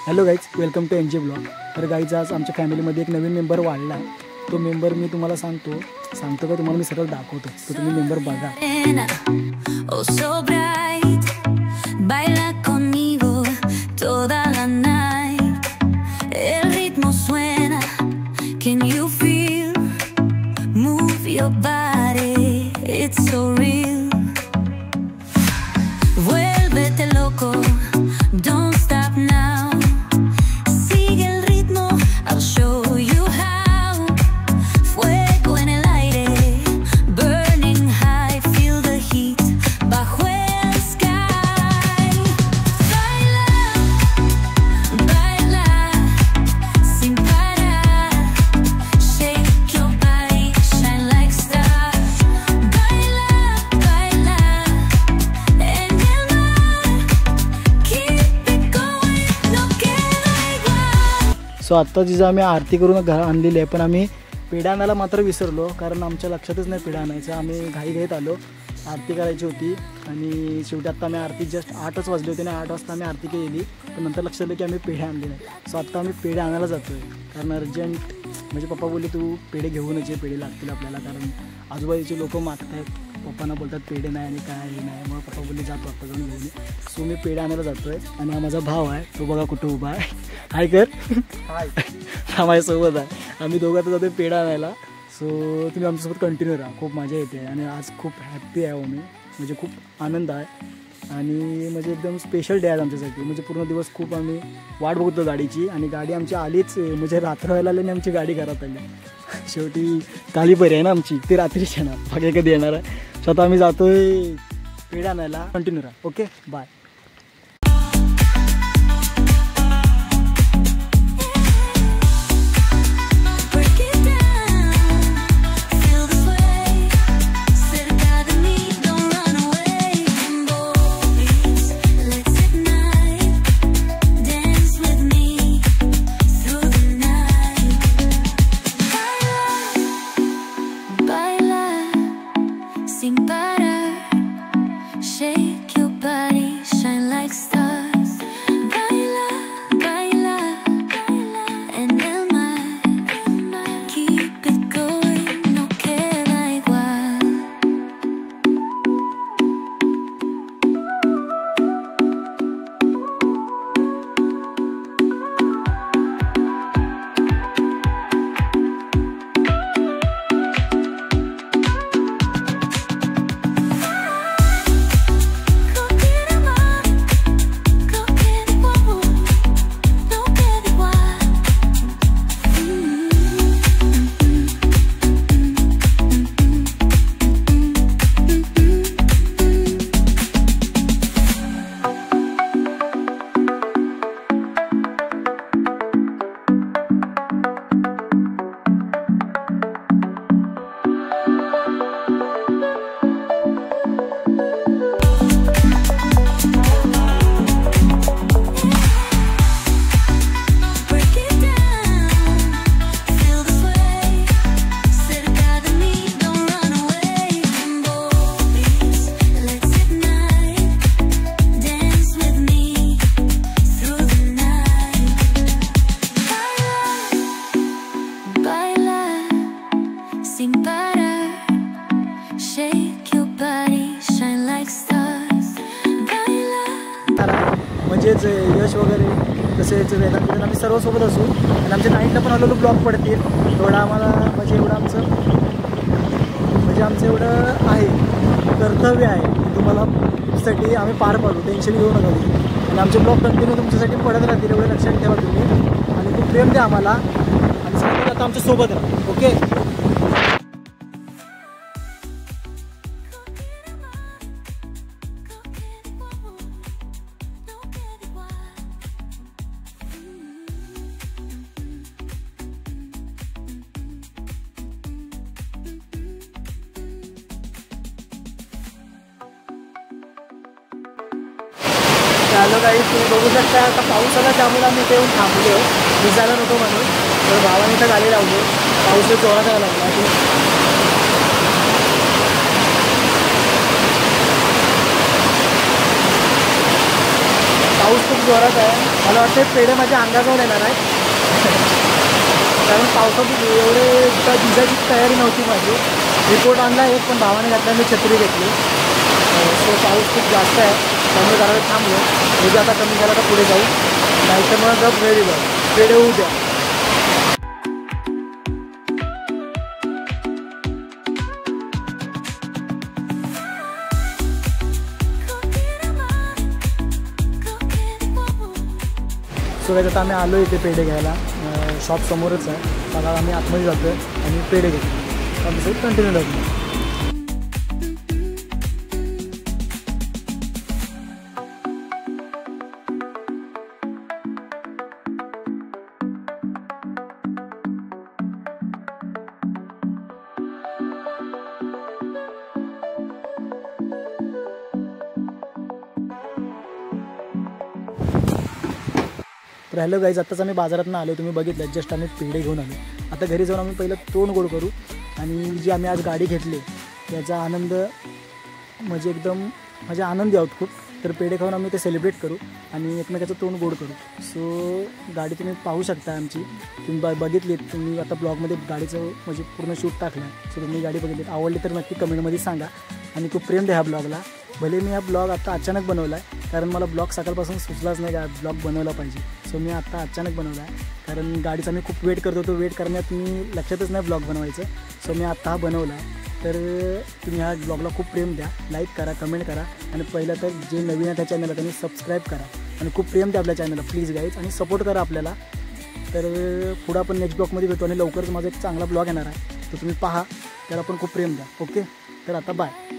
Hello guys, welcome to NJ blog. तर guys आज आमच्या फॅमिलीमध्ये एक नवीन मेंबर वाढला आहे. तो मेंबर मी तुम्हाला सांगतो का तुम्हाला मी सरळ दाखवतो, तर तुम्ही मेंबर बघा. सो आत्ता जिथं आम्ही आरती करून घरा आणलेली आहे, पण आम्ही पेढा आणायला मात्र विसरलो, कारण आमच्या लक्षातच नाही पेढा आणायचं. आम्ही घाईघाईत आलो, आरती करायची होती आणि शेवटी आत्ता आम्ही आरती जस्ट 8च वाजले होते आणि 8 वाजता आम्ही आरती केली. पण नंतर लक्षात आलं की आम्ही पेढे आणले नाही. सो आत्ता आम्ही पेढे आणायला जातो आहे, कारण अर्जंट म्हणजे पप्पा बोलले तू पेढे घेऊनच ये, पेढे लागतील आपल्याला, कारण आजूबाजूचे लोक मागत आहेत. पप्पांना बोलतात पेढे नाही आणि काय हे नाही, मग पप्पा बोलले जातो आत्ता जाऊन घेऊन ये. सो मी पेढे आणायला जातो आहे आणि हा माझा भाव आहे, तो बघा कुठं उभा आहे. हाय कर, हाय. हा माझ्यासोबत आहे. आम्ही दोघं आता जातो पेढा आणायला. सो तुम्ही आमच्यासोबत कंटिन्यू राहा, खूप मजा येते आणि आज खूप हॅप्पी आहे मी, म्हणजे खूप आनंद आहे आणि म्हणजे एकदम स्पेशल डे आहे आमच्यासाठी. म्हणजे पूर्ण दिवस खूप आम्ही वाट बघतो गाडीची आणि गाडी आमची आलीच, म्हणजे रात्र व्हायला आली आणि आमची गाडी घरात आली. शेवटी काली बरी आहे ना आमची, ती रात्रीच येणार, बाकी कधी येणार आहे. स्वतः आम्ही जातोय पेढा आणायला. कंटिन्यू राहा. Okay, bye. म्हणजेच यश वगैरे तसेच वेदांत आम्ही सर्वसोबत असू आणि आमच्या नाईटला पण हळूहळू ब्लॉग पडतील. एवढा आम्हाला म्हणजे एवढं आमचं एवढं आहे, कर्तव्य आहे की तुम्हाला साठी आम्ही पार पाडू, टेन्शन घेऊ नका तुम्ही. आणि आमचे ब्लॉग कंटिन्यू तुमच्यासाठी पडत राहतील, एवढं लक्षात ठेवा तुम्ही. आणि खूप प्रेम द्या आम्हाला आणि सगळं आता आमच्यासोबत राहा. ओके. चालू काही तुम्ही बघू शकता, आता पाऊस आला त्यामुळे आम्ही इथे येऊन थांबलो, भिजायला नको म्हणून. तर भावाने इथं गाडी लावली, पाऊस जोरात यायला लागला. पाऊस खूप जोरात आहे. मला वाटतं पेढे माझ्या अंगाजवळ येणार आहे कारण पावसात एवढे भिजायची तयारी नव्हती माझी. रिपोर्ट आणला एक पण भावाने घातला, मी छत्री घेतली. सो पाऊस खूप जास्त आहे त्यामुळे जरा थांबलो. म्हणजे आता कमी झाला तर पुढे जाऊ, नाहीतर मग गप घरी जाऊ, पेढे होऊ द्या. सो काय आता आम्ही आलो इथे पेढे घ्यायला. शॉप समोरच आहे. आता आम्ही आतमध्ये जातो आणि पेढे घेतो. आमचं कंटिन्यू लागतो. तर हॅलो गाईज, आत्ताच आम्ही बाजारातून आलो, तुम्ही बघितलं. जस्ट आम्ही पेढे घेऊन आलो. आता घरी जाऊन आम्ही पहिलं तोंड गोड करू आणि जी आम्ही आज गाडी घेतली याचा आनंद म्हणजे एकदम म्हणजे आनंदी आहोत खूप. तर पेढे खाऊन आम्ही ते सेलिब्रेट करू आणि एकमेकाचं तोंड गोड करू. सो गाडी तुम्ही पाहू शकता आमची, तुम्ही बघितली. तुम्ही आता ब्लॉगमध्ये गाडीचं म्हणजे पूर्ण शूट टाकलं. सो तुम्ही गाडी बघितली, आवडली तर नक्की कमेंटमध्ये सांगा आणि खूप प्रेम द्या ह्या ब्लॉगला. भले मी हा ब्लॉग आता अचानक बनवला आहे कारण मला ब्लॉग सकाळपासून सुचलाच नाही का ब्लॉग बनवला पाहिजे. सो मी आत्ता अचानक बनवला आहे कारण गाडीचा मी खूप वेट करत होतो. वेट करण्यात मी लक्षातच नाही ब्लॉग बनवायचं. सो मी आत्ता हा बनवला आहे. तर तुम्ही ह्या ब्लॉगला खूप प्रेम द्या, लाईक करा, कमेंट करा आणि पहिलं तर जे नवीन आहे त्या चॅनलला त्यांनी सबस्क्राईब करा आणि खूप प्रेम द्या आपल्या चॅनलला प्लीज गाईज आणि सपोर्ट करा आपल्याला. तर पुढं आपण नेक्स्ट ब्लॉगमध्ये भेटू आणि लवकरच माझा एक चांगला ब्लॉग येणार आहे तो तुम्ही पहा. त्याला पण खूप प्रेम द्या. ओके, तर आता बाय.